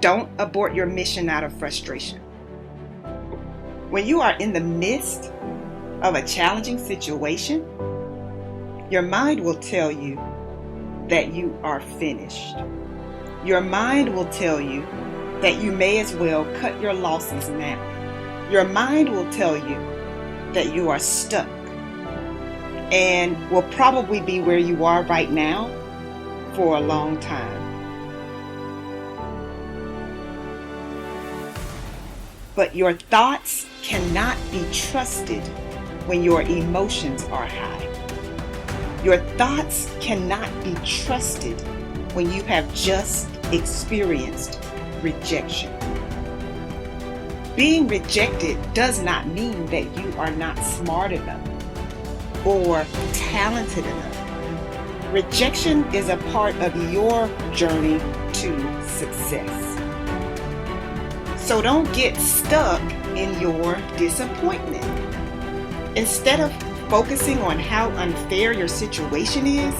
Don't abort your mission out of frustration. When you are in the midst of a challenging situation, your mind will tell you that you are finished. Your mind will tell you that you may as well cut your losses now. Your mind will tell you that you are stuck and will probably be where you are right now for a long time. But your thoughts cannot be trusted when your emotions are high. Your thoughts cannot be trusted when you have just experienced rejection. Being rejected does not mean that you are not smart enough or talented enough. Rejection is a part of your journey to success. So don't get stuck in your disappointment. Instead of focusing on how unfair your situation is,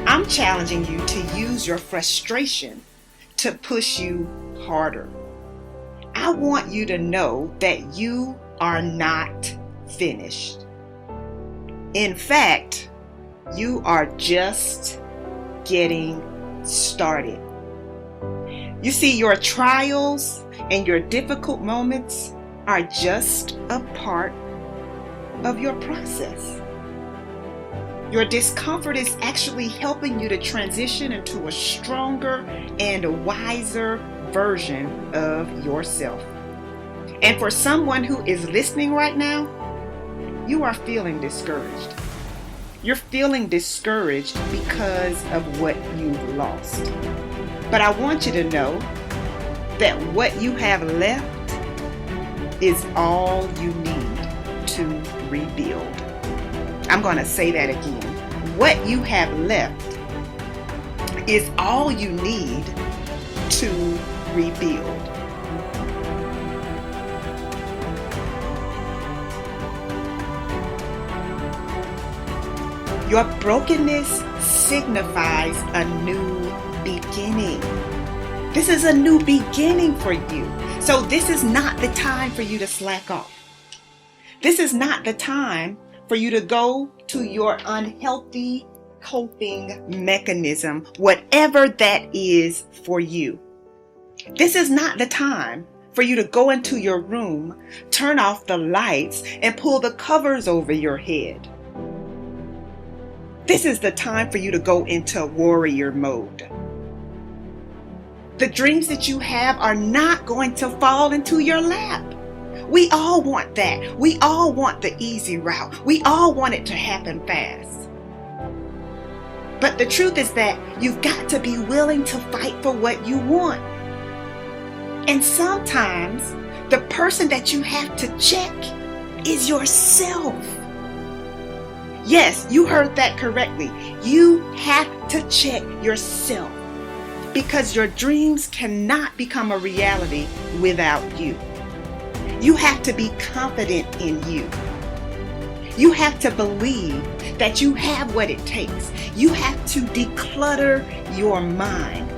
I'm challenging you to use your frustration to push you harder. I want you to know that you are not finished. In fact, you are just getting started. You see, your trials and your difficult moments are just a part of your process. Your discomfort is actually helping you to transition into a stronger and a wiser version of yourself. And for someone who is listening right now, you are feeling discouraged. You're feeling discouraged because of what you've lost. But I want you to know that what you have left is all you need to rebuild. I'm going to say that again. What you have left is all you need to rebuild. Your brokenness signifies a new beginning. This is a new beginning for you. So this is not the time for you to slack off. This is not the time for you to go to your unhealthy coping mechanism, whatever that is for you. This is not the time for you to go into your room, turn off the lights, and pull the covers over your head. This is the time for you to go into warrior mode. The dreams that you have are not going to fall into your lap. We all want that. We all want the easy route. We all want it to happen fast. But the truth is that you've got to be willing to fight for what you want. And sometimes the person that you have to check is yourself. Yes, you heard that correctly. You have to check yourself because your dreams cannot become a reality without you. You have to be confident in you. You have to believe that you have what it takes. You have to declutter your mind.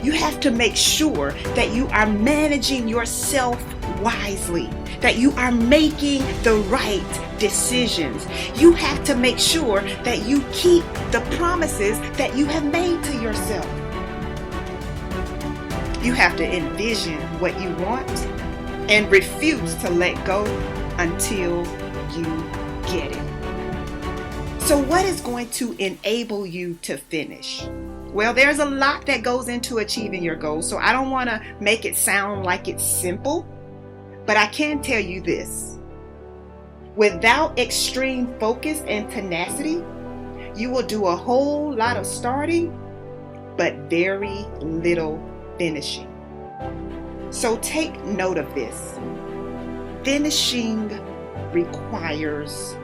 You have to make sure that you are managing yourself wisely, that you are making the right decisions. You have to make sure that you keep the promises that you have made to yourself. You have to envision what you want and refuse to let go until you get it. So what is going to enable you to finish? Well, there's a lot that goes into achieving your goals, so I don't want to make it sound like it's simple, but I can tell you this. Without extreme focus and tenacity, you will do a whole lot of starting, but very little finishing. So take note of this. Finishing requires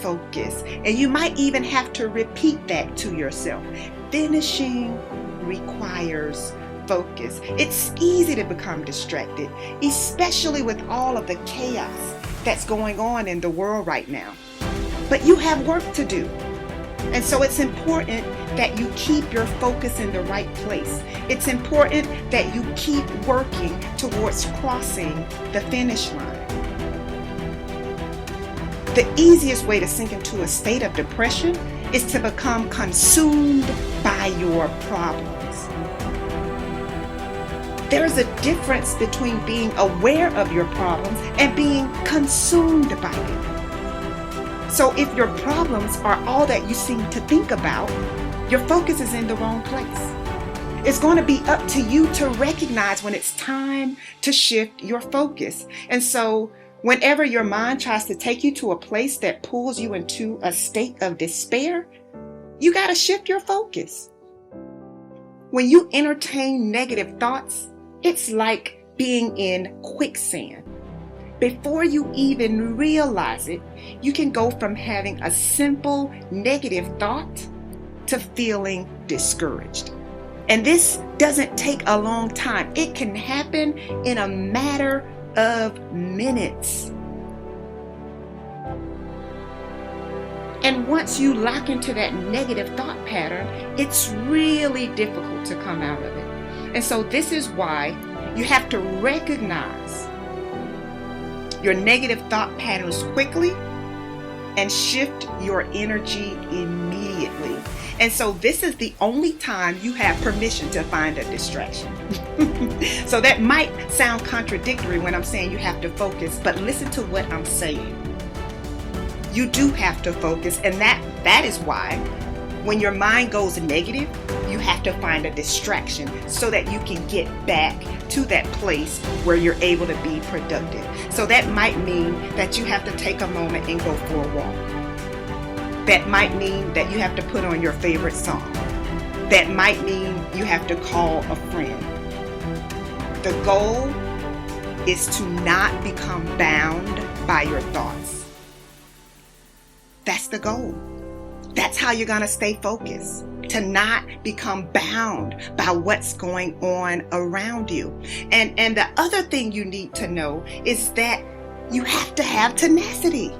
focus. And you might even have to repeat that to yourself. Finishing requires focus. It's easy to become distracted, especially with all of the chaos that's going on in the world right now. But you have work to do. And so it's important that you keep your focus in the right place. It's important that you keep working towards crossing the finish line. The easiest way to sink into a state of depression is to become consumed by your problems. There is a difference between being aware of your problems and being consumed by them. So if your problems are all that you seem to think about, your focus is in the wrong place. It's going to be up to you to recognize when it's time to shift your focus. And so whenever your mind tries to take you to a place that pulls you into a state of despair, you got to shift your focus. When you entertain negative thoughts, it's like being in quicksand. Before you even realize it, you can go from having a simple negative thought to feeling discouraged. And this doesn't take a long time. It can happen in a matter of minutes. And once you lock into that negative thought pattern, it's really difficult to come out of it. And so this is why you have to recognize your negative thought patterns quickly and shift your energy immediately. And so this is the only time you have permission to find a distraction. So that might sound contradictory when I'm saying you have to focus, but listen to what I'm saying. You do have to focus, and that is why when your mind goes negative, you have to find a distraction so that you can get back to that place where you're able to be productive. So that might mean that you have to take a moment and go for a walk. That might mean that you have to put on your favorite song. That might mean you have to call a friend. The goal is to not become bound by your thoughts. That's the goal. That's how you're going to stay focused, to not become bound by what's going on around you. And the other thing you need to know is that you have to have tenacity.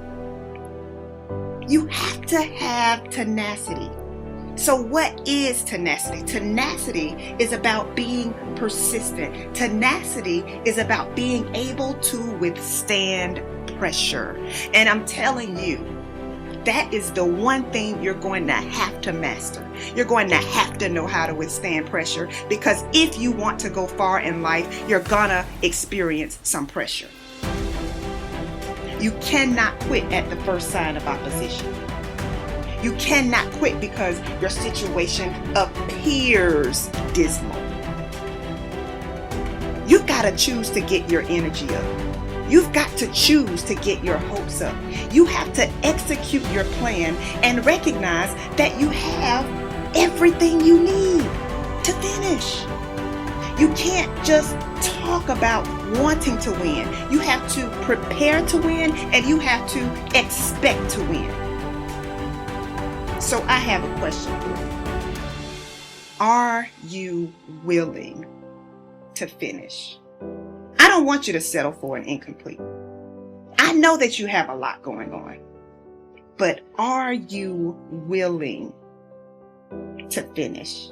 You have to have tenacity. So what is tenacity? Tenacity is about being persistent. Tenacity is about being able to withstand pressure. And I'm telling you, that is the one thing you're going to have to master. You're going to have to know how to withstand pressure, because if you want to go far in life, you're gonna experience some pressure. You cannot quit at the first sign of opposition. You cannot quit because your situation appears dismal. You've got to choose to get your energy up. You've got to choose to get your hopes up. You have to execute your plan and recognize that you have everything you need to finish. You can't just talk about wanting to win. You have to prepare to win, and you have to expect to win. So I have a question for you. Are you willing to finish? I don't want you to settle for an incomplete. I know that you have a lot going on, but are you willing to finish?